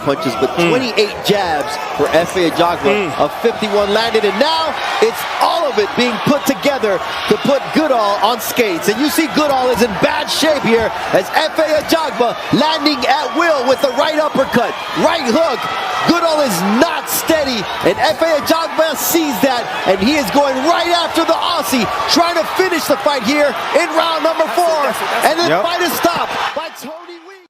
punches, but 28 jabs for Efe Ajagba of 51 landed, and now it's all of it being put together to put Goodall on skates. And you see Goodall is in bad shape here as Efe Ajagba landing at will with the right uppercut, right hook. Goodall is not steady, and Efe Ajagba sees that, and he is going right after the Aussie, trying to finish the fight here in round number 4. And the fight is stopped by Tony Weeks.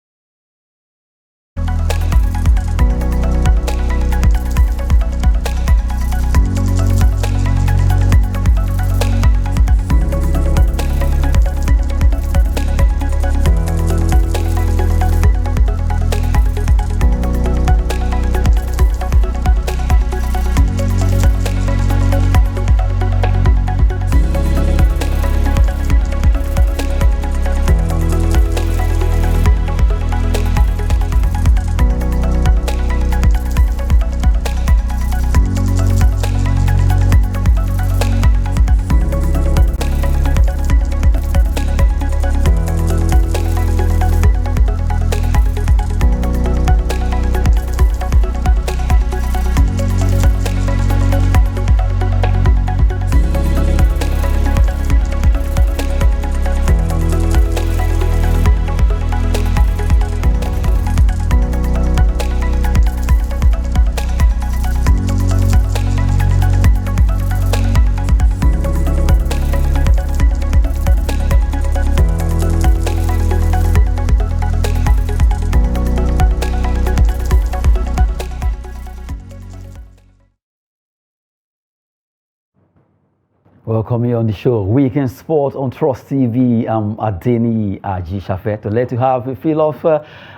Welcome here on the show, Weekend Sport on Trust TV. I'm Adeni Ajishafe to let you have a feel of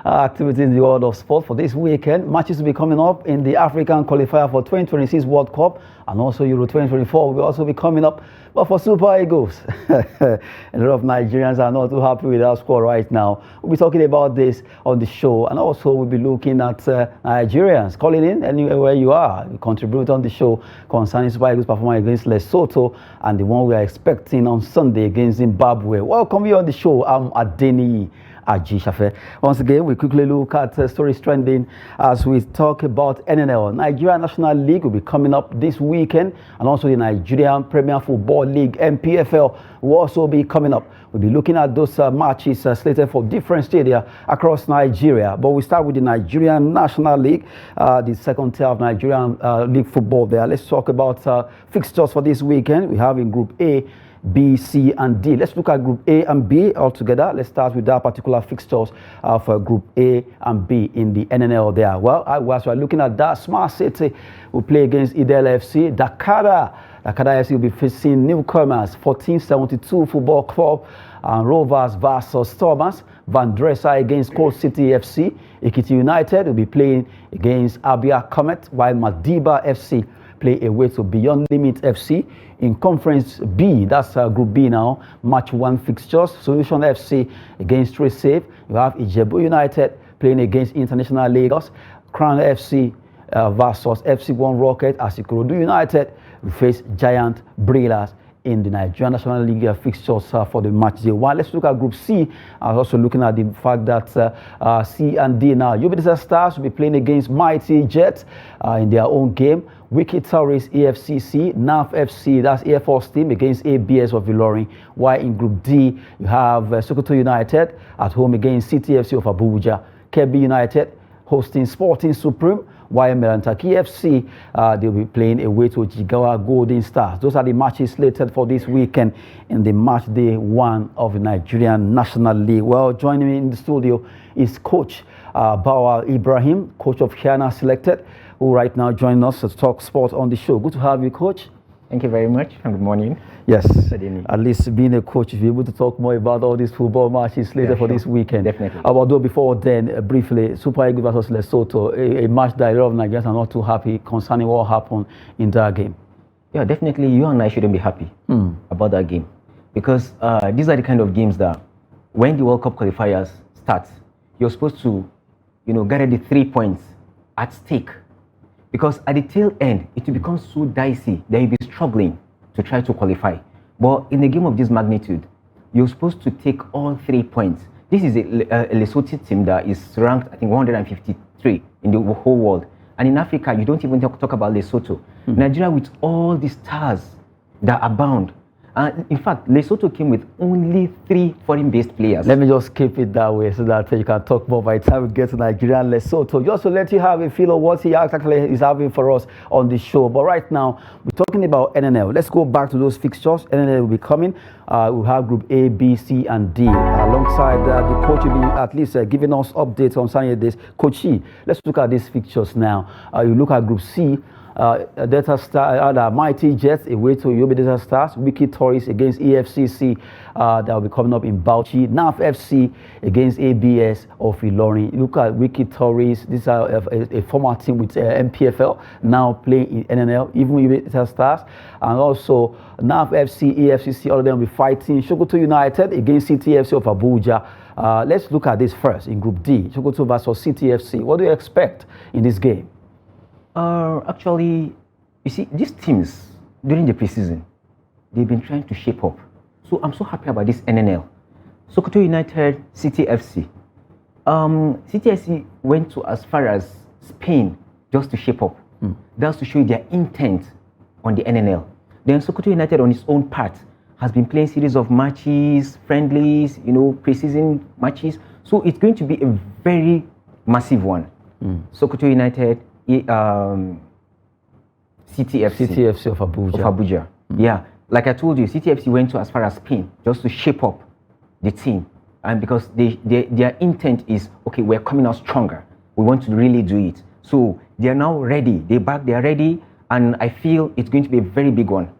activities in the world of sport for this weekend. Matches will be coming up in the African qualifier for 2026 World Cup and also Euro 2024 will also be coming up. But for Super Eagles, a lot of Nigerians are not too happy with our score right now. We'll be talking about this on the show, and also we'll be looking at Nigerians calling in anywhere where you are. We contribute on the show concerning Super Eagles' performance against Lesotho and the one we are expecting on Sunday against Zimbabwe. Welcome you on the show. I'm Adeni Ajishafe. Once again, we quickly look at stories trending as we talk about NNL. Nigeria National League will be coming up this weekend, and also the Nigerian Premier Football League, NPFL, will also be coming up. We'll be looking at those matches slated for different stadia across Nigeria. But we start with the Nigerian National League, the second tier of Nigerian League football there. Let's talk about fixtures for this weekend. We have in Group A, B, C, and D. Let's look at Group A and B all together. Let's start with that particular fixtures for Group A and B in the NNL there. Well, as we're looking at that, Smart City will play against Idel FC. Dakar FC will be facing newcomers, 1472 Football Club, and Rovers versus Thomas. Van Dresser against Cold City FC. Ekiti United will be playing against Abia Comet, while Madiba FC play away to Beyond Limit FC. In Conference B, that's Group B now, Match 1 fixtures. Solution FC against Trace. You have Ijebu United playing against International Lagos. Crown FC versus FC1 Rocket, as Ikorodu United will face Giant Brillas in the Nigerian National League fixtures for the match day 1. Let's look at Group C. Also looking at the fact that C and D now. Ubidisa Stars will be playing against Mighty Jets in their own game. Wiki Tourist AFCC, NAF FC, that's Air Force team, against ABS of Ilorin. While in Group D, you have Sokoto United at home against CTFC of Abuja. Kebbi United hosting Sporting Supreme, while Merantaki FC, they'll be playing away to Jigawa Golden Stars. Those are the matches slated for this weekend in the match day 1 of the Nigerian National League. Well, joining me in the studio is Coach Bawa Ibrahim, coach of Khiana Selected, who right now joining us to talk sport on the show. Good to have you, Coach. Thank you very much, and good morning. Yes, at least being a coach, you'll be able to talk more about all these football matches later for this weekend. Definitely. Although before then, briefly, Super Eagles versus Lesotho, a match that a lot of Nigerians are not too happy concerning what happened in that game. Yeah, definitely, you and I shouldn't be happy about that game, because these are the kind of games that when the World Cup qualifiers start, you're supposed to, gather the 3 points at stake. Because at the tail end, it will become so dicey that you'll be struggling to try to qualify. But in a game of this magnitude, you're supposed to take all 3 points. This is a Lesotho team that is ranked, I think, three in the whole world. And in Africa, you don't even talk about Lesotho. Nigeria, with all the stars that abound. In fact, Lesotho came with only 3 foreign-based players. Let me just keep it that way so that you can talk more by the time we get to Nigeria and Lesotho. Just to let you have a feel of what he actually is having for us on the show. But right now, we're talking about NNL. Let's go back to those fixtures. NNL will be coming. We'll have Group A, B, C, and D. Alongside the coach will be at least giving us updates on Sunday. Coach E, let's look at these fixtures now. You look at Group C. Delta Star, Mighty Jets away to Yobe Delta Stars, Wiki Tories against EFCC that will be coming up in Bauchi, NAF FC against ABS of Ilorin. Look at Wiki Tories, these are a former team with NPFL now playing in NNL, even Yobe Delta Stars, and also NAF FC, EFCC, all of them will be fighting. Sokoto United against CTFC of Abuja. Let's look at this first in Group D, Sokoto versus CTFC. What do you expect in this game? Actually, you see, these teams during the preseason, they've been trying to shape up. So I'm so happy about this NNL. Sokoto United, CTFC. CTFC went to as far as Spain just to shape up. That's to show their intent on the NNL. Then Sokoto United on its own part has been playing series of matches, friendlies, preseason matches. So it's going to be a very massive one. Sokoto United, CTFC of Abuja. Yeah, like I told you, CTFC went to as far as Spain just to shape up the team, and because their intent is, okay, we're coming out stronger, we want to really do it. So they are now ready, they are ready, and I feel it's going to be a very big one.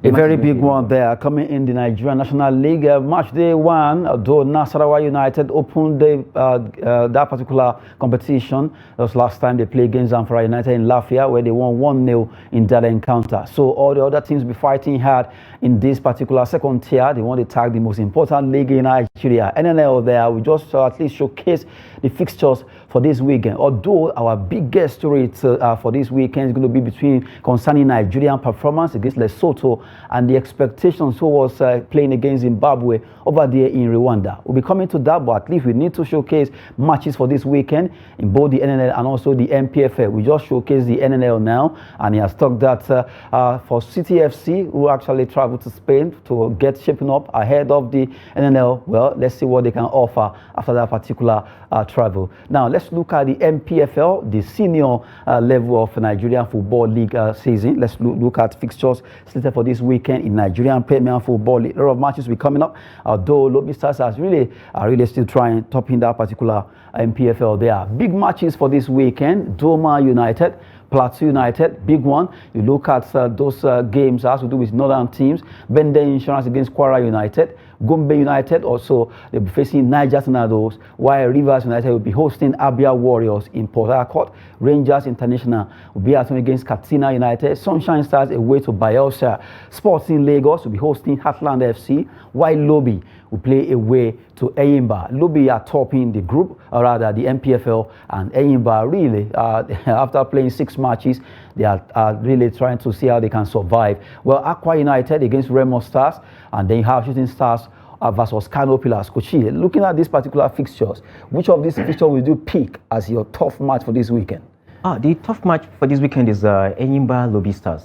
A very big one there coming in the Nigerian National League. Match day 1, though Nasarawa United opened that particular competition. That was last time they played against Zamfara United in Lafia, where they won 1-0 in that encounter. So all the other teams will be fighting hard in this particular second tier. They want to tag the most important league in Nigeria. NNL there, we just at least showcase the fixtures for this weekend. Although our biggest story for this weekend is going to be concerning Nigerian performance against Lesotho and the expectations towards playing against Zimbabwe over there in Rwanda. We'll be coming to that, but at least we need to showcase matches for this weekend in both the NNL and also the NPFL. We just showcase the NNL now, and he has talked that for CTFC, who actually traveled to Spain to get shaping up ahead of the NNL, well, let's see what they can offer after that particular travel. Now, let's look at the NPFL, the senior level of Nigerian Football League season. Let's look at fixtures slated for this weekend in Nigerian Premier Football League. A lot of matches will be coming up, although Lobi Stars are really still trying topping that particular NPFL. There are big matches for this weekend. Doma United, Plateau United, big one. You look at those games has to do with northern teams. Bende Insurance against Kwara United. Gombe United also, they'll be facing Niger Tornadoes, while Rivers United will be hosting Abia Warriors in Port Harcourt. Rangers International will be at home against Katsina United. Sunshine Stars away to Bayelsa. Sporting Lagos will be hosting Heartland FC, while Lobi will play away to Eyimba. Lobi are topping the group, or rather the NPFL, and Eyimba really, after playing 6 matches, they are really trying to see how they can survive. Well, Aqua United against Remo Stars, and then you have Shooting Stars versus Kano Pillars. Kochi, looking at these particular fixtures, which of these fixtures will you pick as your tough match for this weekend? The tough match for this weekend is Eyimba Lobi Stars.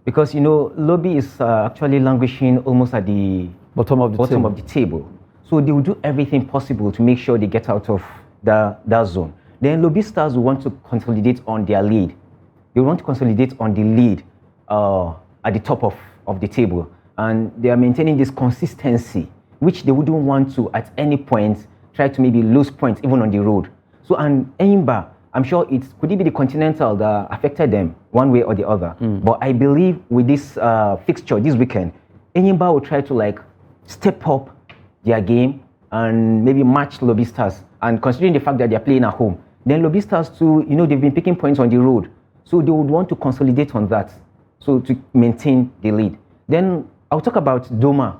Because, Lobi is actually languishing almost at the bottom of the table. So they will do everything possible to make sure they get out of that zone. Then Lobi Stars will want to consolidate on their lead. They want to consolidate on the lead at the top of the table. And they are maintaining this consistency, which they wouldn't want to, at any point, try to maybe lose points, even on the road. So, and Eyimba, I'm sure could it be the Continental that affected them one way or the other? But I believe with this fixture this weekend, Eyimba will try to step up their game and maybe match Lobi Stars. And considering the fact that they're playing at home, then Lobi Stars too, they've been picking points on the road. So they would want to consolidate on that, so to maintain the lead. Then I'll talk about Doma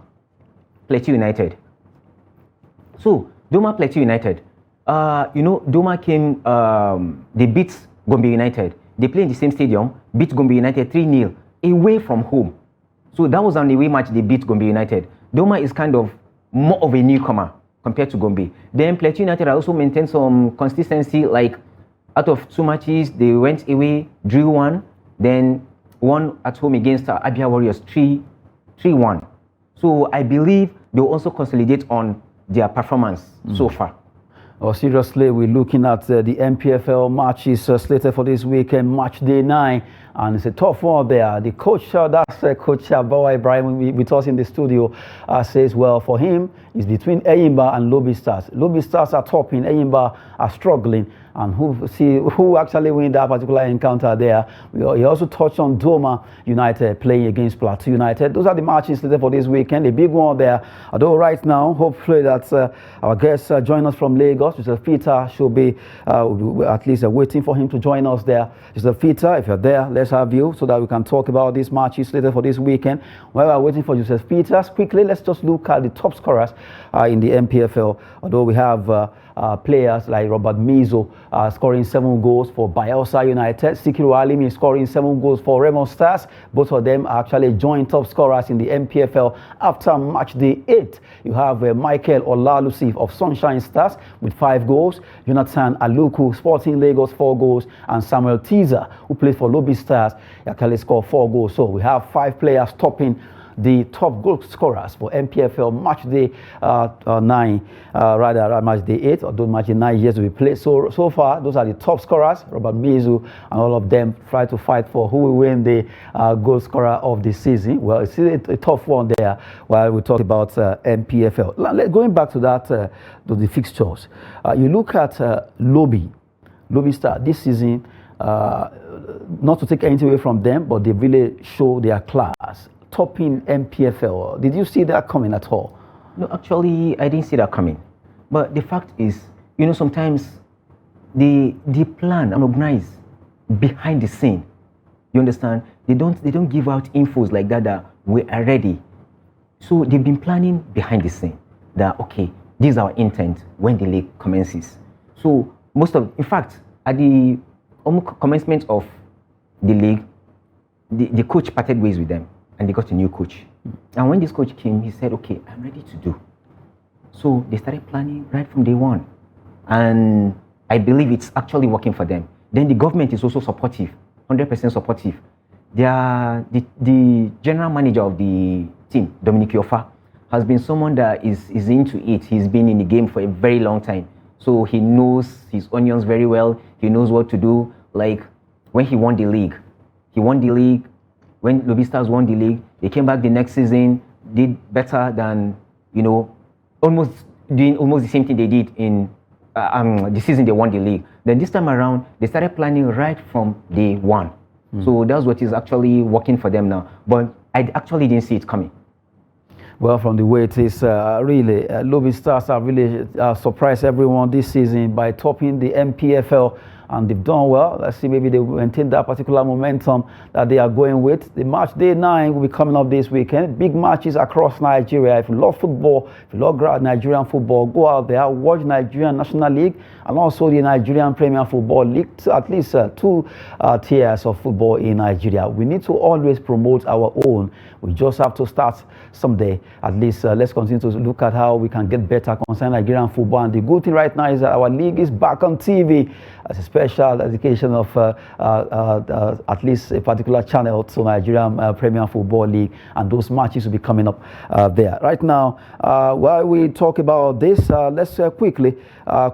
Plateau United. So Doma Plateau United, Doma came, they beat Gombe United. They play in the same stadium, beat Gombe United 3-0 away from home. So that was on the away match they beat Gombe United. Doma is kind of more of a newcomer compared to Gombe. Then Plateau United also maintained some consistency. Like out of 2 matches, they went away, drew 1, then won at home against Abia Warriors 3-1. So I believe they will also consolidate on their performance so far. Well, seriously, we're looking at the NPFL matches slated for this weekend, match day 9, and it's a tough one there. The coach, that's Coach Bawa Ibrahim, with us in the studio, says, well, for him, it's between Eyimba and Lobby Stars. Lobby Stars are topping, Eyimba are struggling, and who actually win that particular encounter there. He also touched on Doma United playing against Plateau United. Those are the matches slated for this weekend. A big one there. Although right now, hopefully that our guests join us from Lagos. Mr. Peter should be at least waiting for him to join us there. Mr. Peter, if you're there, let's have you so that we can talk about these matches slated for this weekend. While we're waiting for Joseph Peters, quickly let's just look at the top scorers in the NPFL. Although we have players like Robert Mizo scoring 7 goals for Bayelsa United. Sikiru Alimi scoring 7 goals for Remo Stars. Both of them are actually joint top scorers in the NPFL after match day 8. You have Michael Olalusi of Sunshine Stars with 5 goals. Jonathan Aluku, Sporting Lagos, 4 goals. And Samuel Teaser, who plays for Lobby Stars, actually scored 4 goals. So we have 5 players topping the top goal scorers for NPFL match day 9, rather match day 8, although match day 9 years to be played. So far, those are the top scorers, Robert Mizu, and all of them try to fight for who will win the goal scorer of the season. Well, it's a tough one there while we talk about NPFL. Going back to that, to the fixtures, you look at Lobby Star this season, not to take anything away from them, but they really show their class. Topping NPFL. Did you see that coming at all? No, actually, I didn't see that coming. But the fact is, sometimes the plan and organize behind the scene. You understand? They don't give out infos like that we are ready. So they've been planning behind the scene that, okay, this is our intent when the league commences. So in fact, at the commencement of the league, the coach parted ways with them. And they got a new coach. And when this coach came, he said, okay, I'm ready to do. So they started planning right from day 1. And I believe it's actually working for them. Then the government is also supportive, 100% supportive. The general manager of the team, Dominic Yofa, has been someone that is into it. He's been in the game for a very long time. So he knows his onions very well. He knows what to do. Like when he won the league. When Lobby Stars won the league, they came back the next season, did better than, almost the same thing they did in the season they won the league. Then this time around, they started planning right from day 1. So that's what is actually working for them now. But I actually didn't see it coming. Well, from the way it is, really, Lobby Stars have really surprised everyone this season by topping the NPFL. And they've done well. Let's see, maybe they will maintain that particular momentum that they are going with. The match day 9 will be coming up this weekend. Big matches across Nigeria. If you love football, if you love Nigerian football, go out there, watch Nigerian National League and also the Nigerian Premier Football League. At least 2 tiers of football in Nigeria. We need to always promote our own. We just have to start someday. At least let's continue to look at how we can get better concerning Nigerian football. And the good thing right now is that our league is back on TV as a special dedication of at least a particular channel to Nigerian Premier Football League, and those matches will be coming up there. Right now, while we talk about this, let's quickly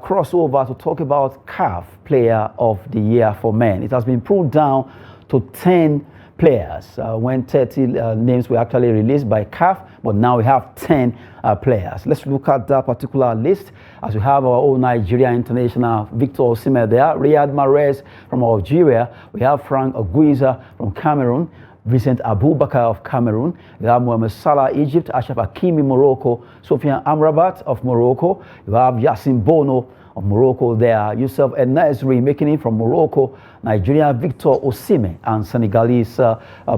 cross over to talk about CAF Player of the Year for Men. It has been pulled down to 10 players when 30 names were actually released by CAF, but now we have 10 players. Let's look at that particular list as we have our own Nigeria international Victor Osimhen there, Riyad Mahrez from Algeria, we have Frank Oguiza from Cameroon, Vincent Abubakar of Cameroon, we have Mohamed Salah Egypt, Ashraf Hakimi Morocco, Sofiane Amrabat of Morocco, you have Yassine Bono of Morocco there, Youssef En-Nesyri making it from Morocco, Nigeria Victor Osimhen, and Senegalese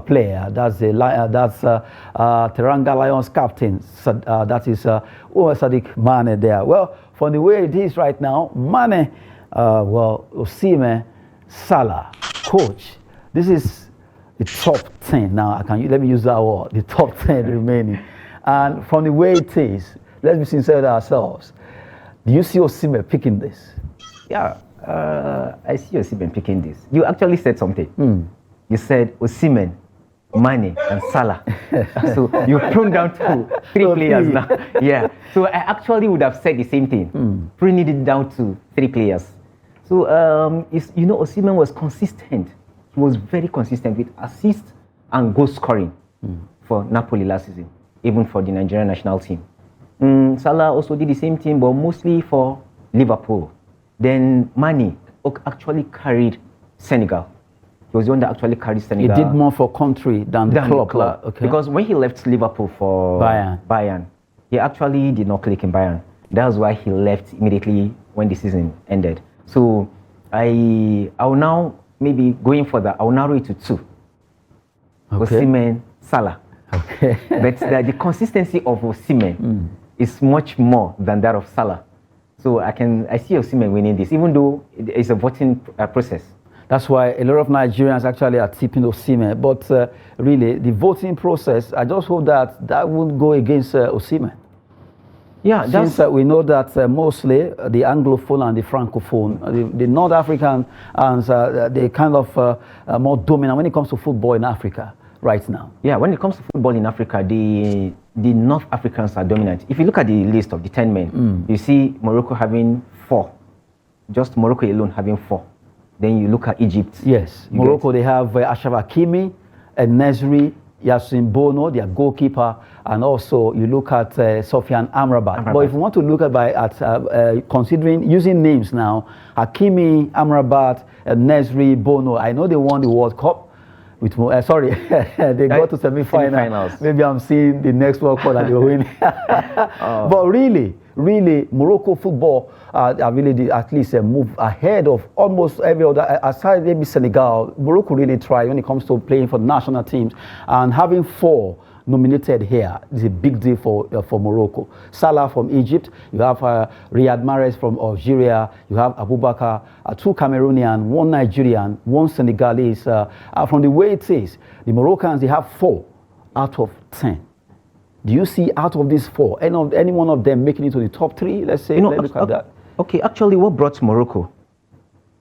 player, that's Teranga Lions captain, that is Sadiq Mane there. Well, from the way it is right now, Mane, Osimhen, Salah, coach, this is the top 10 now. Let me use that word, the top 10 remaining. And from the way it is, let's be sincere with ourselves. Do you see Osimhen picking this? Yeah, I see Osimhen picking this. You actually said something. You said Osimhen, Mane, and Salah. So you've thrown down three players now. Yeah. So I actually would have said the same thing. Bringing it down to 3 players. So Osimhen was consistent. He was very consistent with assists and goal scoring for Napoli last season, even for the Nigerian national team. Salah also did the same thing, but mostly for Liverpool. Then Mane actually carried Senegal. He was the one that actually carried Senegal. He did more for country than the club. Okay. Because when he left Liverpool for Bayern, he actually did not click in Bayern. That was why he left immediately when the season ended. So I will now, maybe going further, I will narrow it to 2. Okay. Osimhen, Salah. Okay. But the consistency of Osimhen is much more than that of Salah. So I see Osimhen winning this, even though it's a voting process. That's why a lot of Nigerians actually are tipping Osimhen. But really, the voting process, I just hope that won't go against Osimhen. Yeah, since we know that mostly the Anglophone and the Francophone, the North African, and they kind of more dominant when it comes to football in Africa right now. Yeah, when it comes to football in Africa, the North Africans are dominant. If you look at the list of the 10 men, you see Morocco having 4. Just Morocco alone having 4. Then you look at Egypt. Yes, Morocco, they have Achraf Hakimi, Nesri, Yassine Bono, their goalkeeper, and also you look at Sofiane Amrabat. But if you want to look at considering using names now, Hakimi, Amrabat, Nesri, Bono, I know they won the World Cup. They got to semi-finals. Maybe I'm seeing the next World Cup that they win. But really, Morocco football really at least move ahead of almost every other, aside maybe Senegal. Morocco really try when it comes to playing for national teams, and having 4 nominated here is a big deal for Morocco. Salah from Egypt, you have Riyad Mahrez from Algeria, you have Abubakar, 2 Cameroonian, 1 Nigerian, 1 Senegalese. From the way it is, the Moroccans, they have 4 out of 10. Do you see out of these 4, any one of them making it to the top 3? Let's say, let's look at that. Okay, actually what brought Morocco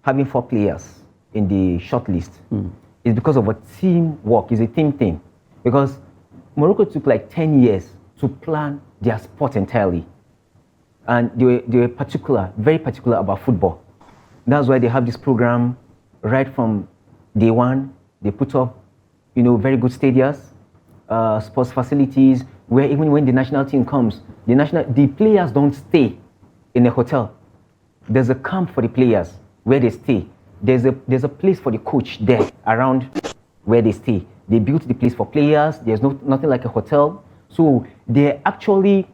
having 4 players in the short list is because of a teamwork, is a team thing. Because Morocco took like 10 years to plan their sport entirely. And they were very particular about football. That's why they have this program right from day one. They put up, very good stadiums, sports facilities, where even when the national team comes, the players don't stay in a hotel. There's a camp for the players where they stay. There's a place for the coach there around where they stay. They built the place for players. There's nothing like a hotel. So they're actually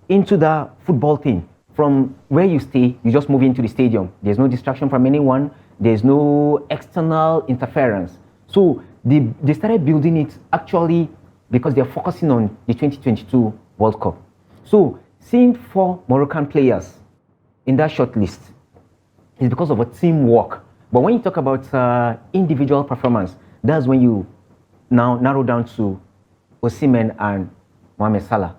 into the football thing. From where you stay, you just move into the stadium. There's no distraction from anyone. There's no external interference. So they started building it actually because they're focusing on the 2022 World Cup. So seeing 4 Moroccan players in that short list is because of a teamwork. But when you talk about individual performance, that's when you now narrow down to Osimhen and Mohamed Salah.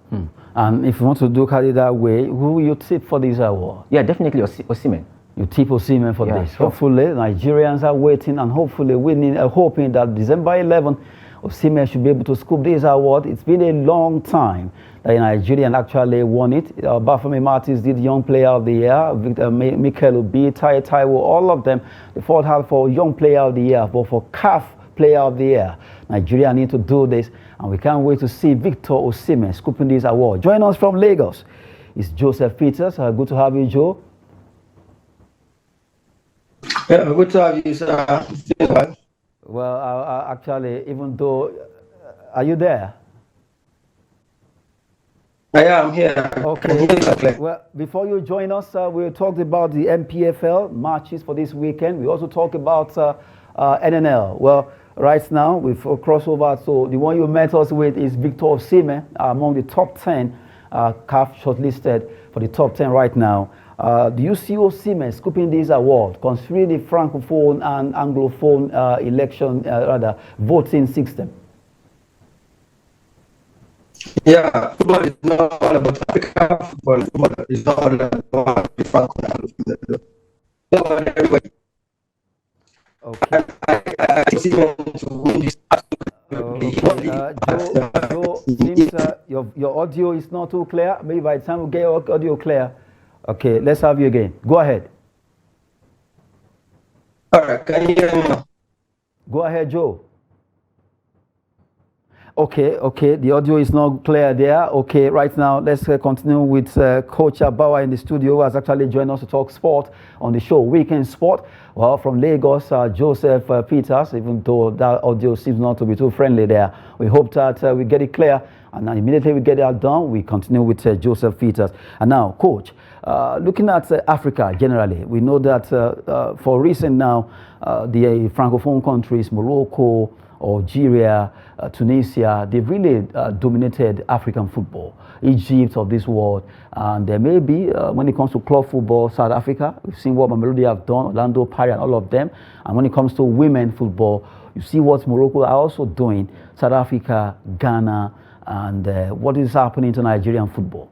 And if you want to look at it that way, who will you tip for this award? Yeah, definitely Osimhen. You tip Osimhen for this. Sure. Hopefully, Nigerians are waiting and hopefully winning, hoping that December 11, Osimhen should be able to scoop this award. It's been a long time that a Nigerian actually won it. Bafemi Martins did Young Player of the Year. Victor Mikel Obi, Taiwo, all of them. They fought hard for Young Player of the Year, but for CAF Player of the Year. Nigeria need to do this, and we can't wait to see Victor Osimhen scooping this award. Join us from Lagos. It's Joseph Peters. Good to have you, Joe. Yeah, good to have you, sir. Well, actually, even though, are you there? I am here. Okay. Well, before you join us, we talked about the NPFL matches for this weekend. We also talked about NNL. Well, right now, we've crossed over. So the one you met us with is Victor Osimhen, among the top 10 CAF shortlisted for the top 10 right now. Do you see Osimhen scooping this award, considering the Francophone and Anglophone voting system? Yeah, football is not all about Africa. Football is not all about the Franco. So everybody, Okay. I think he wants to win this. Okay, Joe, seems your audio is not too clear. Maybe by the time we get your audio clear. Okay, let's have you again. Go ahead. All right, can you hear me now? Go ahead, Joe. Okay, the audio is not clear there. Okay, right now, let's continue with Coach Abawa in the studio, who has actually joined us to talk sport on the show, Weekend Sport. Well, from Lagos, Joseph Peters, even though that audio seems not to be too friendly there. We hope that we get it clear, and immediately we get that done, we continue with Joseph Peters. And now, Coach, looking at Africa generally, we know that for recent now, the Francophone countries, Morocco, Algeria, Tunisia, they've really dominated African football. Egypt of this world. And there may be, when it comes to club football, South Africa, we've seen what Mamelodi have done, Orlando, Pirates, and all of them. And when it comes to women football, you see what Morocco are also doing, South Africa, Ghana, and what is happening to Nigerian football?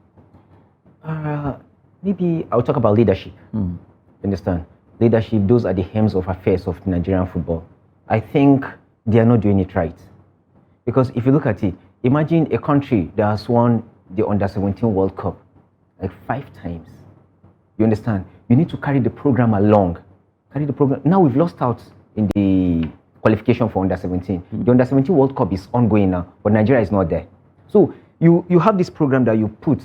Maybe I'll talk about leadership. Understand? Leadership, those are the hems of affairs of Nigerian football. I think they are not doing it right. Because if you look at it, imagine a country that has won the Under-17 World Cup like 5 times. You understand? You need to carry the program along. Carry the program. Now we've lost out in the qualification for Under-17. The Under-17 World Cup is ongoing now, but Nigeria is not there. So you have this program that you put,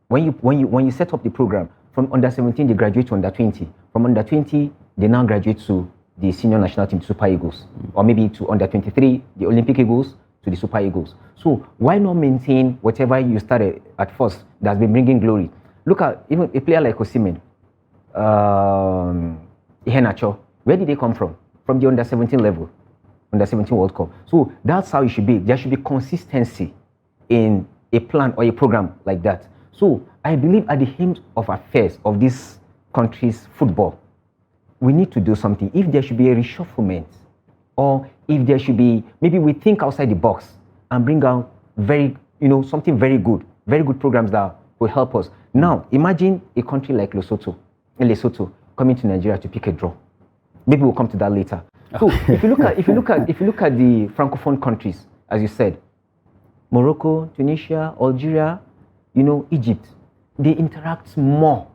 when you set up the program, from Under-17 they graduate to Under-20. From Under-20, they now graduate to the senior national team, Super Eagles, or maybe to Under-23, the Olympic Eagles, to the Super Eagles. So why not maintain whatever you started at first that's been bringing glory? Look at even a player like Osimhen, Iheanacho. Where did they come from? From the Under-17 level, Under-17 World Cup. So that's how it should be. There should be consistency in a plan or a program like that. So I believe at the hem of affairs of this country's football, we need to do something. If there should be a reshufflement, or if there should be, maybe we think outside the box and bring out something very good programs that will help us. Now, imagine a country like Lesotho coming to Nigeria to pick a draw. Maybe we'll come to that later. So if you look at the Francophone countries, as you said, Morocco, Tunisia, Algeria, Egypt, they interact more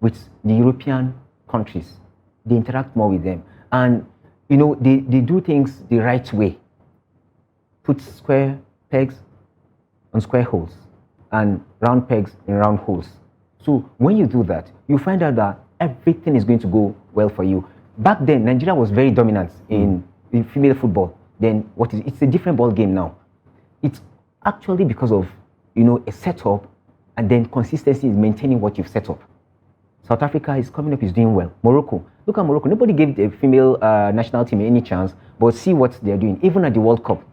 with the European countries. They interact more with them, and they do things the right way. Put square pegs on square holes and round pegs in round holes. So when you do that, you find out that everything is going to go well for you. Back then, Nigeria was very dominant in female football. Then it's a different ball game now. It's actually because of a setup, and then consistency is maintaining what you've set up. South Africa is coming up, is doing well. Morocco, look at Morocco. Nobody gave the female national team any chance, but see what they're doing. Even at the World Cup,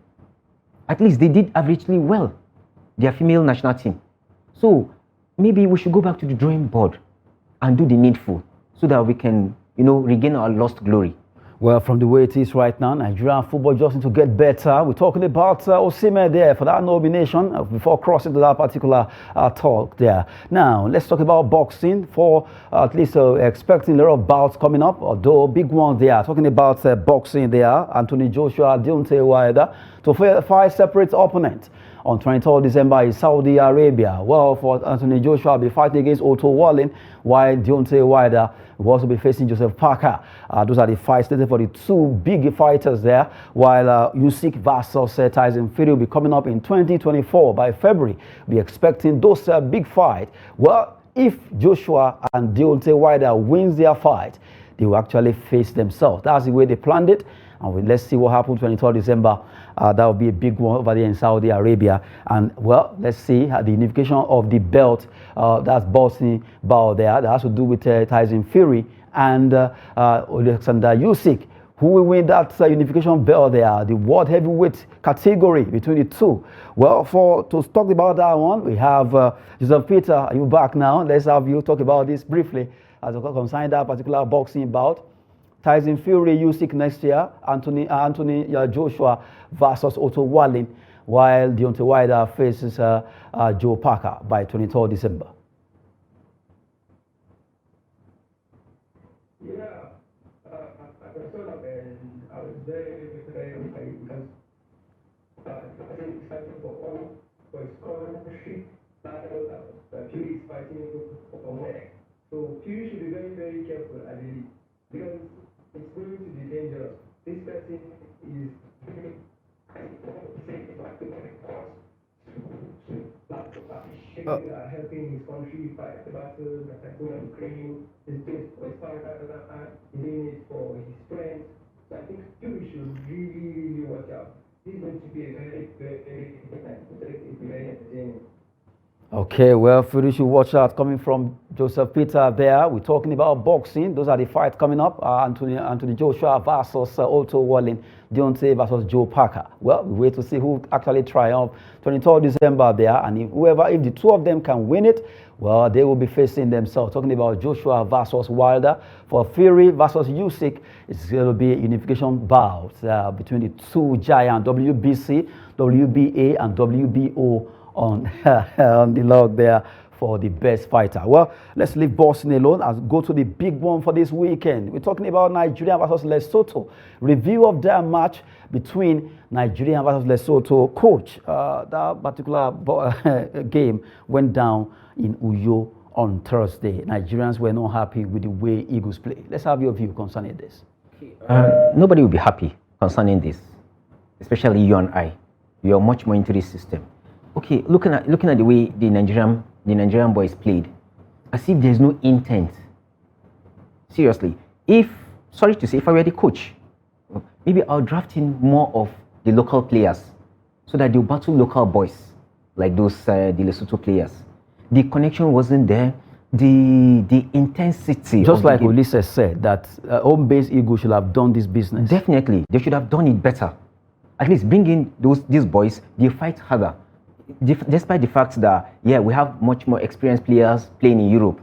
at least they did averagely well, their female national team. So maybe we should go back to the drawing board and do the needful so that we can, regain our lost glory. Well, from the way it is right now, Nigerian football just need to get better. We're talking about Osimhen there for that nomination before crossing to that particular talk there. Now, let's talk about boxing for at least expecting a lot of bouts coming up, although big ones there. Talking about boxing there, Anthony Joshua, Deontay Wilder, to fight separate opponents on 23rd December in Saudi Arabia. Well, for Anthony Joshua, will be fighting against Otto Wallin, while Deontay Wilder will also be facing Joseph Parker. Those are the fights slated for the 2 big fighters there, while Usyk versus Tyson Fury will be coming up in 2024 by February. We're expecting those big fights. Well, if Joshua and Deontay Wilder wins their fight, they will actually face themselves. That's the way they planned it. And let's see what happens 23rd December. That will be a big one over there in Saudi Arabia. And, well, let's see the unification of the belt. That's boxing bout there. That has to do with Tyson Fury and Alexander Usyk. Who will win that unification belt there? The world heavyweight category between the two. Well, to talk about that one, we have Joseph Peter. Are you back now? Let's have you talk about this briefly as we concern that particular boxing bout. Tyson Fury, Usyk next year, Anthony Joshua versus Otto Wallin. while Deontay Wilder faces Joe Parker by 23rd December. Yeah, I saw that and I was very, very okay because I think it's fighting for his country. Fury is fighting for where. So Fury should be very, very careful, I believe, because it's going to be dangerous. This person is helping his country fight the battles that are going on in Ukraine. He's doing it for his father, he's doing it for his friends. So I think Fury should really, really watch out. This is going to be a very, very, very entertaining. Okay, well, Fury should watch out. Coming from Joseph Peter there, we're talking about boxing. Those are the fights coming up. Anthony Joshua versus Otto Wallin, Deontay versus Joe Parker. Well, we wait to see who actually triumph 23rd December there. And if the two of them can win it, well, they will be facing themselves. Talking about Joshua versus Wilder. For Fury versus Usyk, it's going to be a unification bout between the two giants, WBC, WBA, and WBO on the log there for the best fighter. Well, let's leave boxing alone and go to the big one for this weekend. We're talking about Nigeria versus Lesotho. Review of their match between Nigeria versus Lesotho. Coach, that particular game went down in Uyo on Thursday. Nigerians were not happy with the way Eagles play. Let's have your view concerning this. Nobody will be happy concerning this, especially you and I. You are much more into this system. Okay, looking at the way the Nigerian boys played, as if there's no intent. Seriously, sorry to say, if I were the coach, maybe I'll draft in more of the local players so that they'll battle local boys like those the Lesotho players. The connection wasn't there. The intensity. Just like Ulysses said, that home-based Eagles should have done this business. Definitely, they should have done it better. At least bring in these boys. They fight harder. Despite the fact that, yeah, we have much more experienced players playing in Europe,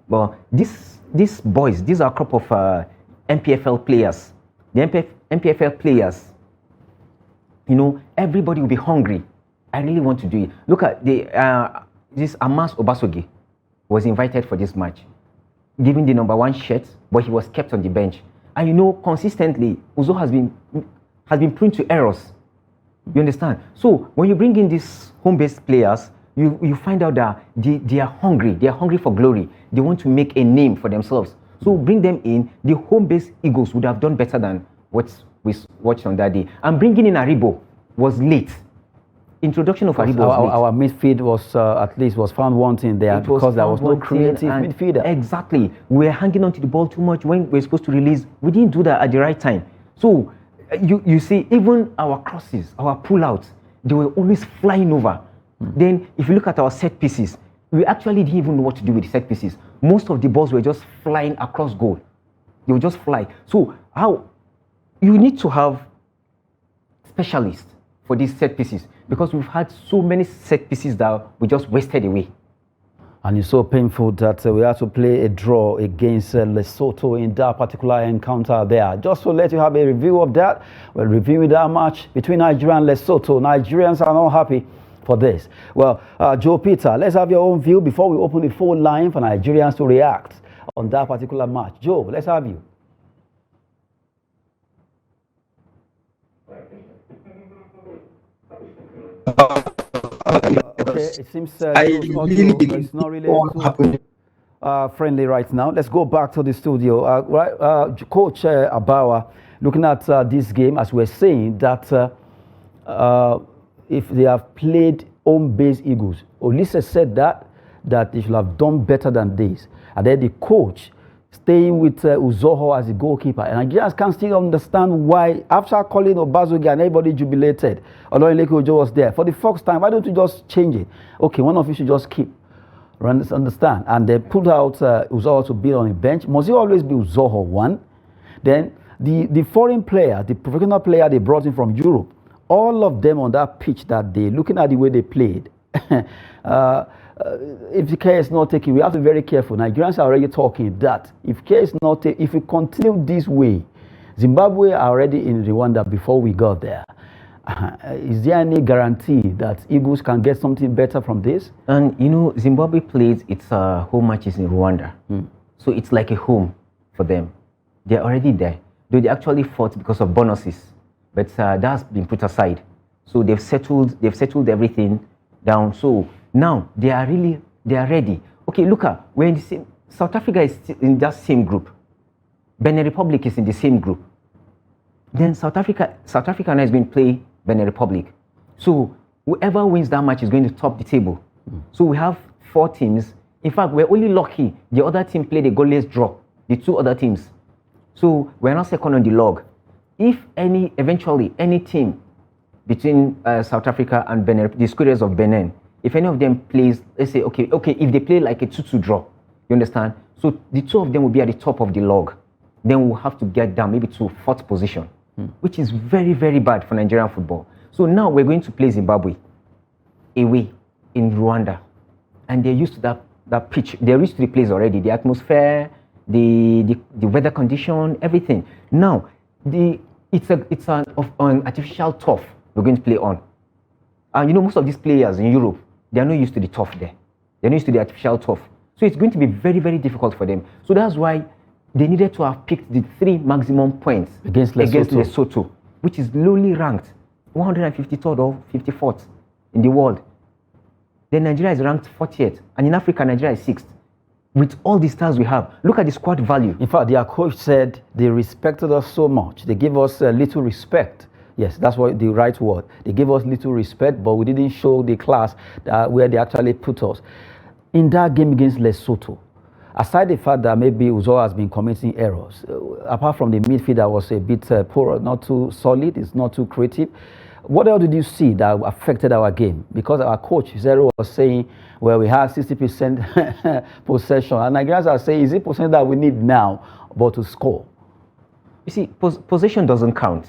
but these boys, these are a crop of NPFL players. The NPFL players, everybody will be hungry. I really want to do it. Look at this Amas Obasogi was invited for this match, given the #1 shirt, but he was kept on the bench. And consistently, Uzo has been prone to errors. You understand? So when you bring in these home-based players, you find out that they are hungry. They are hungry for glory. They want to make a name for themselves. So bring them in. The home-based Eagles would have done better than what we watched on that day. And bringing in Aribo was late. Introduction of Aribo was late. Our midfield was found wanting there because there was no creative midfielder. Exactly. We're hanging on to the ball too much when we're supposed to release. We didn't do that at the right time. So you see, even our crosses, our pull-outs, they were always flying over. Then, if you look at our set pieces, we actually didn't even know what to do with the set pieces. Most of the balls were just flying across goal. They would just fly. So, you need to have specialists for these set pieces because we've had so many set pieces that we just wasted away. And it's so painful that we had to play a draw against Lesotho in that particular encounter there. Just to let you have a review of that, we're reviewing that match between Nigeria and Lesotho. Nigerians are not happy for this. Well, Joe Peter, let's have your own view before we open the phone line for Nigerians to react on that particular match. Joe, let's have you. Okay, it seems it's not really friendly right now. Let's go back to the studio. Coach Abawa, looking at this game, as we're saying, that if they have played home-based Eagles, Ulysses said that they should have done better than this. And then the coach staying with Uzoho as a goalkeeper. And Nigerians can't still understand why, after calling Obasogi and everybody jubilated, Oloyinleke Ojo was there. For the first time, why don't you just change it? Okay, one of you should just keep. Understand? And they put out Uzoho to be on the bench. Must it always be Uzoho one? Then the foreign player, the professional player they brought in from Europe, all of them on that pitch that day, looking at the way they played, if the care is not taken, we have to be very careful. Nigerians are already talking that if care is not taken, if we continue this way, Zimbabwe are already in Rwanda before we got there. Is there any guarantee that Eagles can get something better from this? And you know, Zimbabwe plays its home matches in Rwanda. So it's like a home for them. They're already there. Though they actually fought because of bonuses, but that's been put aside. So they've settled everything down. So now they are ready. Okay, look at we're in the same. South Africa is in that same group. Benin Republic is in the same group. Then South Africa now is going to play Benin Republic. So whoever wins that match is going to top the table. So we have 4 teams. In fact, we're only lucky the other team played a goalless draw, the 2 other teams. So we're not second on the log. If eventually any team between South Africa and Benin, the Squares of Benin, if any of them plays, let's say, okay, if they play like a 2-2 draw, you understand? So the 2 of them will be at the top of the log. Then we'll have to get down maybe to 4th position, which is very, very bad for Nigerian football. So now we're going to play Zimbabwe away in Rwanda. And they're used to that pitch. They're used to the place already, the atmosphere, the weather condition, everything. Now, it's an artificial turf we're going to play on. And you know, most of these players in Europe, they are not used to the turf there. They're not used to the artificial turf. So it's going to be very, very difficult for them. So that's why they needed to have picked the 3 maximum points against Lesotho, which is lowly ranked, 153rd or 54th in the world. Then Nigeria is ranked 40th, and in Africa, Nigeria is 6th. With all the stars we have, look at the squad value. In fact, their coach said they respected us so much. They gave us little respect. Yes, that's what the right word. They gave us little respect, but we didn't show the class where they actually put us. In that game against Lesotho, aside the fact that maybe Uzo has been committing errors, apart from the midfield that was a bit poor, not too solid, it's not too creative, what else did you see that affected our game? Because our coach, Zero, was saying, well, we had 60% possession, and Nigerians are saying, is it possession that we need now, but to score? You see, possession doesn't count.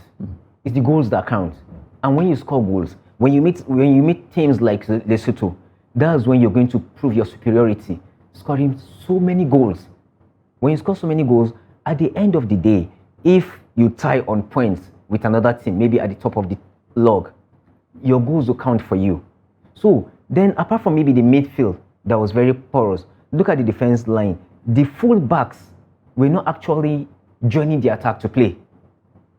It's the goals that count. And when you score goals, when you meet teams like Lesotho, that's when you're going to prove your superiority, scoring so many goals. When you score so many goals, at the end of the day, if you tie on points with another team, maybe at the top of the log, your goals will count for you. So then, apart from maybe the midfield that was very porous, look at the defense line. The full backs were not actually joining the attack to play.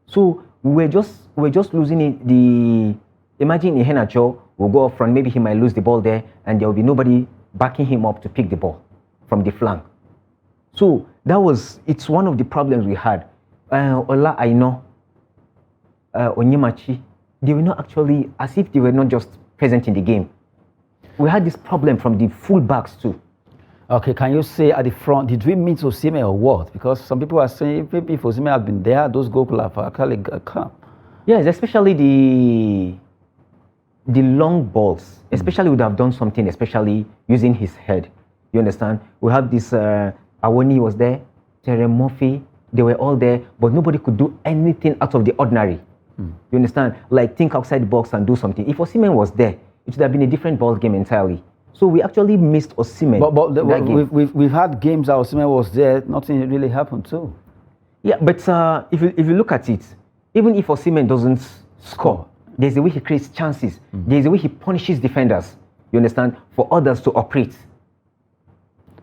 So we're just losing it. Imagine Iheanacho will go up front, maybe he might lose the ball there, and there will be nobody backing him up to pick the ball from the flank. So it's one of the problems we had. Ola Aino, Onyemachi, they were not actually, as if they were not just present in the game. We had this problem from the full backs too. Okay, can you say at the front, did we meet Osimhen or what? Because some people are saying maybe if Osimhen had been there, those goals could have actually come. Yes, especially the long balls, especially would have done something, especially using his head. You understand? We have this, Awoni was there, Terry Murphy, they were all there, but nobody could do anything out of the ordinary. You understand? Like think outside the box and do something. If Osimhen was there, it would have been a different ball game entirely. So we actually missed Osimhen. But we've had games that Osimhen was there, nothing really happened too. Yeah, but if you look at it, even if Osimhen doesn't score, there's a way he creates chances. There's a way he punishes defenders. You understand? For others to operate.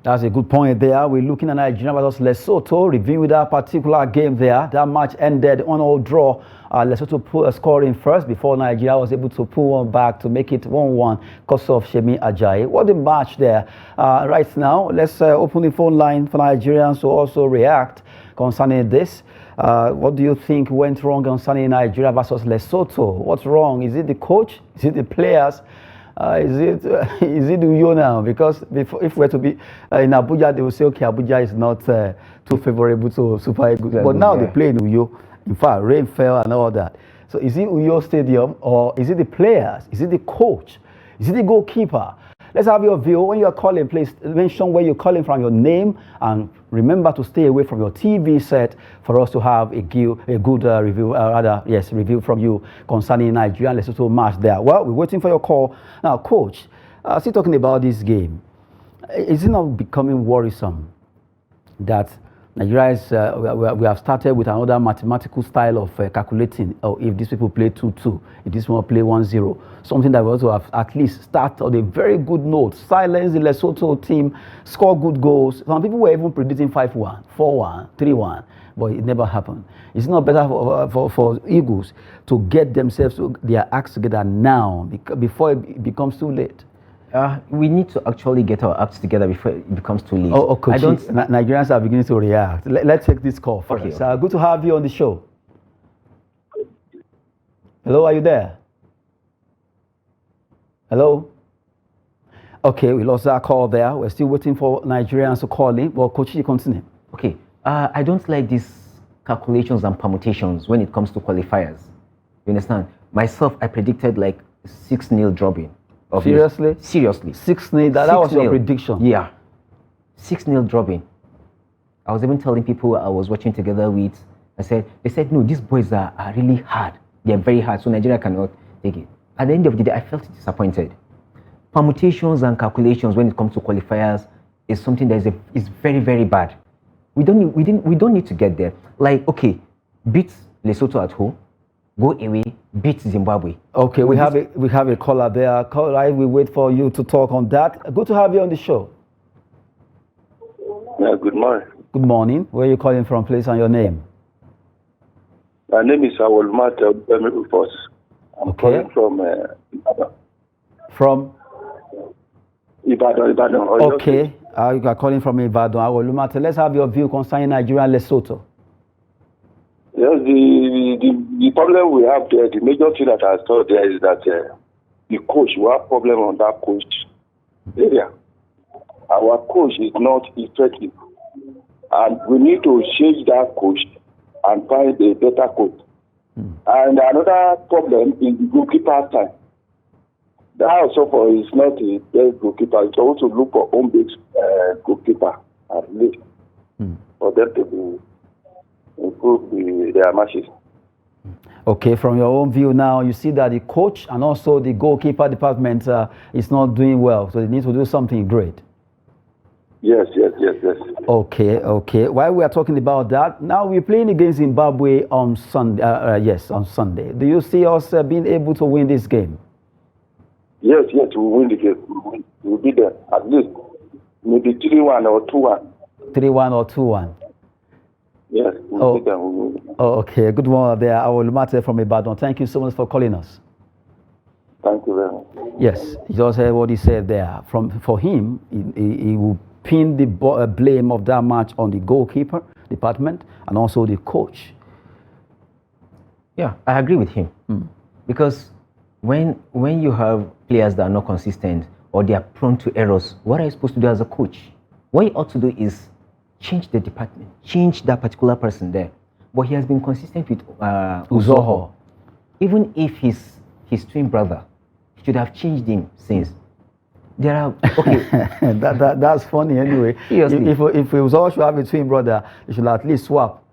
That's a good point there. We're looking at Nigeria versus Lesotho, reviewing that particular game there. That match ended on all draw. Lesotho put a score in first before Nigeria was able to pull one back to make it 1-1 because of Shemi Ajayi. What a match there. Right now, let's open the phone line for Nigerians to also react concerning this. What do you think went wrong concerning Nigeria versus Lesotho? What's wrong? Is it the coach? Is it the players? Is it Uyo now? Because if we're to be in Abuja, they will say, okay, Abuja is not too favorable to Super Eagles. But now they play in Uyo. In fact, rain fell and all that. So is it Uyo Stadium, or is it the players? Is it the coach? Is it the goalkeeper? Let's have your view. When you're calling, please mention where you're calling from, your name, and remember to stay away from your TV set for us to have a good review from you concerning Nigeria and Lesotho match there. Well, we're waiting for your call. Now, Coach, still talking about this game, is it not becoming worrisome that Nigeria is, we have started with another mathematical style of calculating. Oh, if these people play 2-2, if this one play 1-0, something that we also have at least start on a very good note. Silence the Lesotho team, score good goals. Some people were even predicting 5-1, 4-1, 3-1, but it never happened. It's not better for Eagles to get themselves their acts together now before it becomes too late. We need to actually get our acts together before it becomes too late. Oh, Coach, Nigerians are beginning to react. Let's take this call first. Okay. Good to have you on the show. Hello, are you there? Hello? Okay, we lost that call there. We're still waiting for Nigerians to call in. Well, Coach, you continue. Okay. I don't like these calculations and permutations when it comes to qualifiers. You understand? Myself, I predicted like 6-0 dropping. Seriously? Seriously. 6-0, that was your prediction? Yeah. 6-0 dropping. I was even telling people I was watching together with, they said, no, these boys are really hard. They're very hard, so Nigeria cannot take it. At the end of the day, I felt disappointed. Permutations and calculations when it comes to qualifiers is something that is very, very bad. We don't need to get there. Like, okay, beat Lesotho at home, go away, beat Zimbabwe. Okay, we have a caller there. Caller, we wait for you to talk on that. Good to have you on the show. Yeah, good morning. Good morning. Where are you calling from, please, and your name? My name is Awol Mata. I'm calling from Ibadan. From? Ibadan. Okay, you are calling from Ibadan. Awol Mata. Let's have your view concerning Nigeria and Lesotho. Yes, the problem we have there, the major thing that I saw there is that the coach, we have problem on that coach area. Our coach is not effective. And we need to change that coach and find a better coach. And another problem is the goalkeeper time. That also is not a best goalkeeper. It's also look for home-based goalkeeper at least for them to improve their matches. Okay, from your own view now, you see that the coach and also the goalkeeper department is not doing well, so they need to do something great. Yes. Okay. While we are talking about that, now we're playing against Zimbabwe on Sunday. On Sunday. Do you see us being able to win this game? Yes, we win the game. We'll be there at least maybe 3-1 or 2-1. 3-1 or 2-1. Yes. We'll be there. Okay. Good one there. I will matter from Ibadan. Thank you so much for calling us. Thank you very much. Yes, you just heard what he said there. For him, he will pin the blame of that match on the goalkeeper department and also the coach. Yeah, I agree with him. Because when you have players that are not consistent or they are prone to errors, what are you supposed to do as a coach? What you ought to do is change the department, change that particular person there. But he has been consistent with Uzoho. Even if his twin brother, he should have changed him since. There are that's funny anyway. Seriously. If Uzoho should have a twin brother, he should at least swap.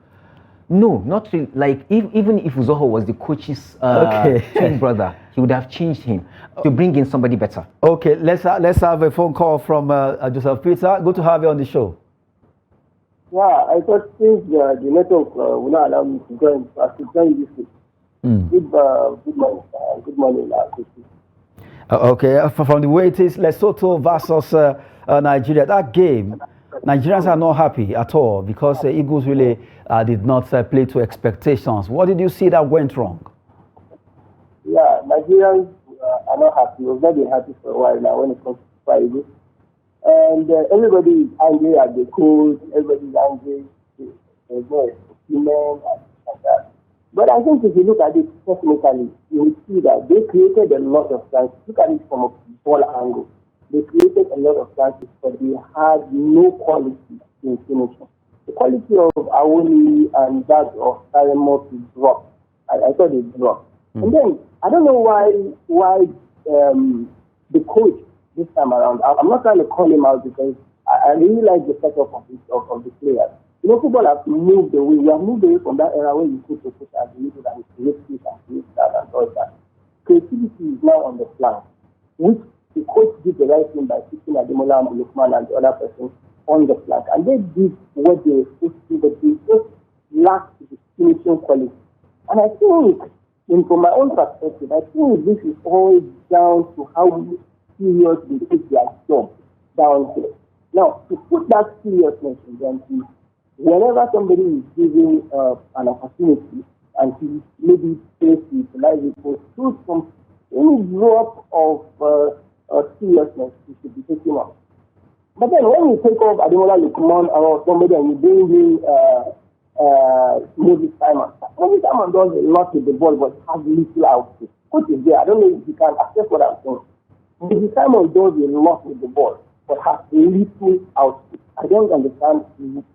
No, not really. Like even if Uzoho was the coach's twin brother, he would have changed him to bring in somebody better. Okay, let's have a phone call from Joseph Peter. Good to have you on the show. Yeah, I thought since the network will not allow me to join, I should join this week. Good morning. Okay, from the way it is, Lesotho versus Nigeria, that game, Nigerians are not happy at all because the Eagles really did not play to expectations. What did you see that went wrong? Yeah, Nigerians are not happy. We've not been happy for a while now when it comes to Friday. And everybody is angry at the coach, everybody is angry, there's no opinion and that. But I think if you look at it technically, you will see that they created a lot of chances. Look at it from a ball angle. They created a lot of chances, but they had no quality in finishing. The quality of Awoli and that of Taremo dropped. I thought it dropped. And then, I don't know why the coach this time around, I'm not trying to call him out because I really like the setup of the players. You know, football has moved away. We have moved away from that era where you put the push as you do and create this and create that and all that. Creativity is now on the flank, which the coach did the right thing by picking Ademola and Lukman and the other person on the flank, and they did what they were supposed to do, but they just lacked the finishing quality. And I think, from my own perspective, I think this is all down to how serious they take their job down here. Now, to put that seriousness in them, whenever somebody is given an opportunity and he maybe fails to utilize it for some any drop of seriousness, he should be taken off. But then when you take off Ademola Lukman or somebody and you bring in Moses Simon does a lot with the ball but has little output. Coach is there. I don't know if you can accept what I'm saying. Moses Simon does a lot with the ball but has little output. I don't understand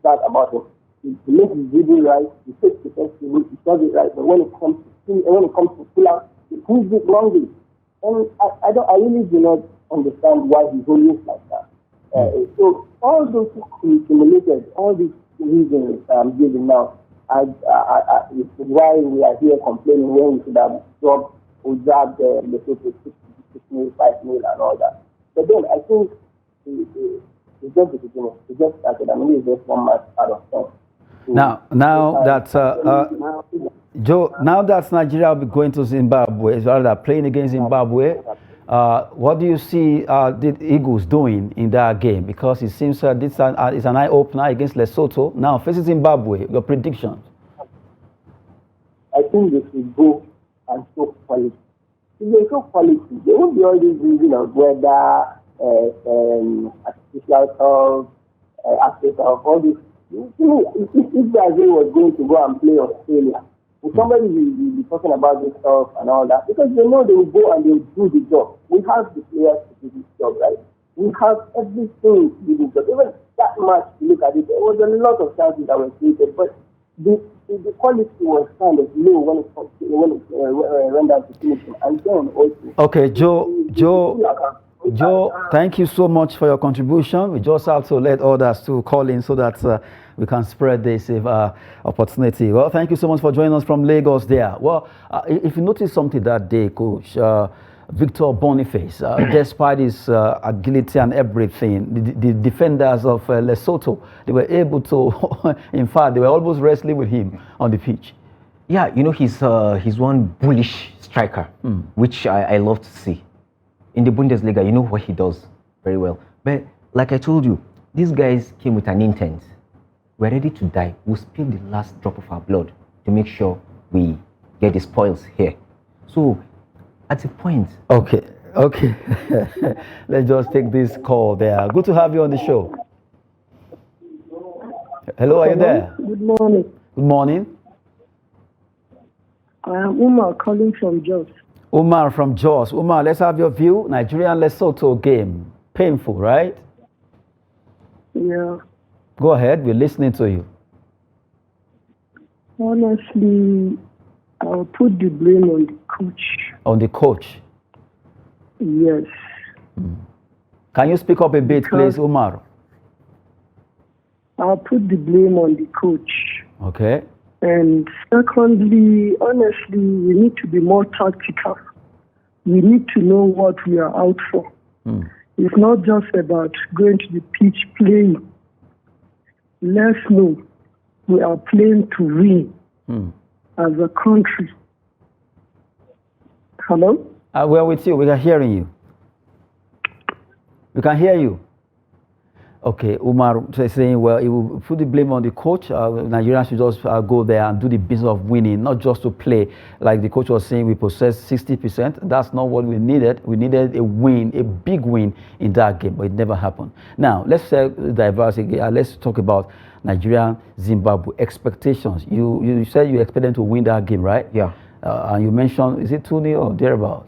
that about him. He makes his dribble right, he takes the first dribble, he does it right, but when it comes to pull out, he pulls it wrongly. And I really do not understand why he's always like that. So all those accumulated, all these reasons I'm giving now, is why we are here complaining when we should have dropped or dragged the Lesotho 6 5 mil and all that. But then I think it's just the beginning. It just started. I mean, it's just one match out of 10. Now that Joe, now that Nigeria will be going to Zimbabwe, as well as playing against Zimbabwe, what do you see the Eagles doing in that game? Because it seems this is an eye-opener against Lesotho. Now facing Zimbabwe, your predictions? I think they should go and show quality. If they show quality, they won't be all these reasons of weather, artificial turf, aspect of all this. If Brazil was going to go and play Australia, if somebody will be talking about this stuff and all that, because they know they will go and they will do the job. We have the players to do this job, right? We have everything to do this job. Even that much, to look at it, there was a lot of chances that were created, but the quality was kind of low when it went down to finishing. And then also, okay, Joe, thank you so much for your contribution. We just have to let others to call in so that we can spread this opportunity. Well, thank you so much for joining us from Lagos there. Well, if you notice something that day, Coach, Victor Boniface, despite his agility and everything, the defenders of Lesotho, they were able to, in fact, they were almost wrestling with him on the pitch. Yeah, you know, he's one bullish striker, which I love to see. In the Bundesliga, you know what he does very well. But like I told you, these guys came with an intent. We're ready to die. We'll spill the last drop of our blood to make sure we get the spoils here. So, at a point... Okay. Let's just take this call there. Good to have you on the show. Hello, are you there? Good morning. Good morning. I am Umar calling from Jos. Umar from Jos. Umar, let's have your view. Nigeria-Lesotho game. Painful, right? Yeah. Go ahead. We're listening to you. Honestly, I'll put the blame on the coach. On the coach? Yes. Can you speak up a bit, please, Umar? I'll put the blame on the coach. Okay. And secondly, honestly, we need to be more tactical. We need to know what we are out for. It's not just about going to the pitch playing. Let's know we are playing to win as a country. Hello? We're with you. We are hearing you. We can hear you. Okay, Umar is saying, well, he will put the blame on the coach. Nigerians should just go there and do the business of winning, not just to play. Like the coach was saying, we possess 60%. That's not what we needed. We needed a win, a big win in that game, but it never happened. Now, let's say diversity. Let's talk about Nigeria, Zimbabwe expectations. You said you expect them to win that game, right? Yeah. And you mentioned, is it 2-0 or thereabout?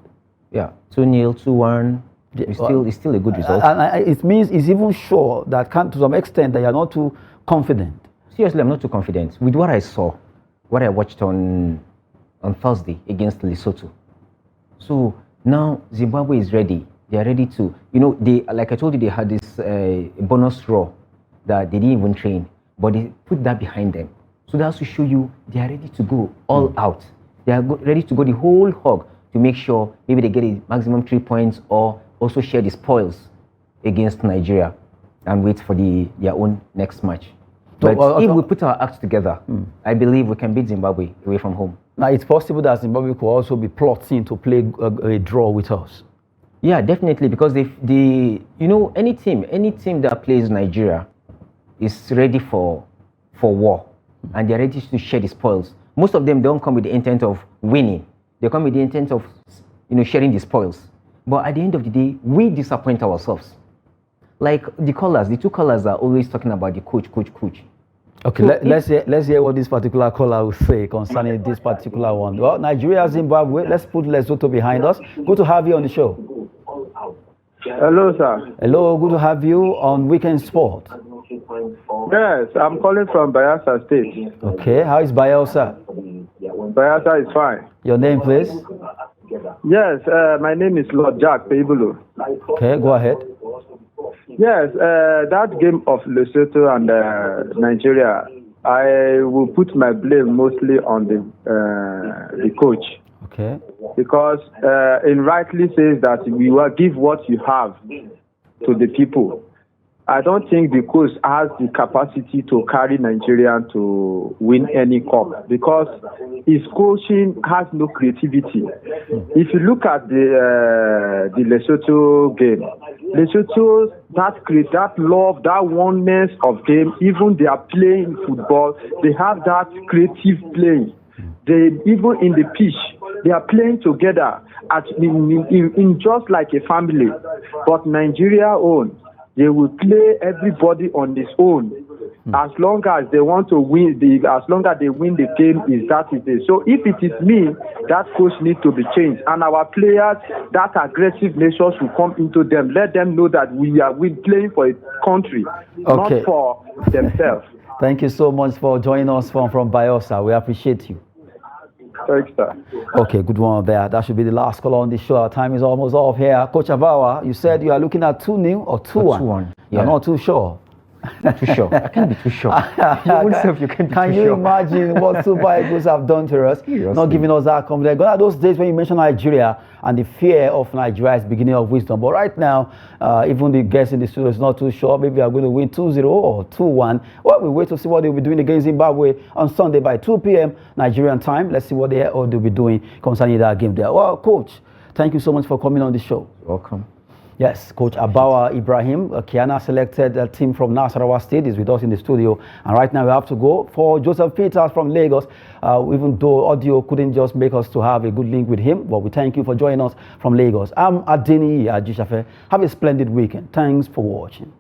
Yeah, 2-0, 2-1. It's still a good result. And it means it's even sure that to some extent that you're not too confident. Seriously, I'm not too confident. With what I saw, what I watched on Thursday against Lesotho. So now Zimbabwe is ready. They are ready to, like I told you, they had this bonus draw that they didn't even train, but they put that behind them. So that's to show you they are ready to go all out. They are ready to go the whole hog to make sure maybe they get a maximum 3 points or also share the spoils against Nigeria. and wait for their own next match. But if we put our acts together, I believe we can beat Zimbabwe away from home. Now, it's possible that Zimbabwe could also be plotting to play a draw with us. Yeah, definitely, because any team that plays Nigeria is ready for war, and they're ready to share the spoils. Most of them don't come with the intent of winning; they come with the intent of sharing the spoils. But at the end of the day, we disappoint ourselves. Like the two callers are always talking about the coach. Okay, so let's hear what this particular caller will say concerning this particular one. Well, Nigeria, Zimbabwe, let's put Lesotho behind us. Good to have you on the show. Hello, sir. Hello, good to have you on Weekend Sport. Yes, I'm calling from Bayelsa State. Okay, how is Bayelsa? Bayelsa is fine. Your name, please? Yes, my name is Lord Jack Peibulu. Okay, go ahead. Yes, that game of Lesotho and Nigeria, I will put my blame mostly on the coach. Okay. Because it rightly says that we will give what you have to the people. I don't think the coach has the capacity to carry Nigeria to win any cup because his coaching has no creativity. If you look at the Lesotho game, Lesotho, that love, that oneness of game, even they are playing football, they have that creative play. They even in the pitch, they are playing together in just like a family. But Nigeria own, they will play everybody on his own. As long as they want to win, as long as they win the game, is it. So if it is me, that coach needs to be changed. And our players, that aggressive nature should come into them. Let them know that we playing for a country, not for themselves. Thank you so much for joining us from Bayelsa. We appreciate you. Thanks, sir. Okay, good one there. That should be the last call on the show. Our time is almost off here. Coach Abawa, you said you are looking at 2-0 or 2-1. 2-1. Yeah. You're not too sure. Not too sure. I can't be too sure. Can you imagine what Super Eagles have done to us? Seriously. Not giving us that confidence. Gone are those days when you mention Nigeria and the fear of Nigeria is beginning of wisdom. But right now, even the guests in the studio is not too sure. Maybe we are going to win 2-0 or 2-1. Well, we wait to see what they'll be doing against Zimbabwe on Sunday by 2 p.m. Nigerian time. Let's see what they'll be doing concerning that game there. Well, Coach, thank you so much for coming on the show. You're welcome. Yes, Coach Abawa Ibrahim, Kiana selected a team from Nasarawa State, is with us in the studio. And right now we have to go for Joseph Peters from Lagos, even though audio couldn't just make us to have a good link with him. But we thank you for joining us from Lagos. I'm Adeni Ajishafe. Have a splendid weekend. Thanks for watching.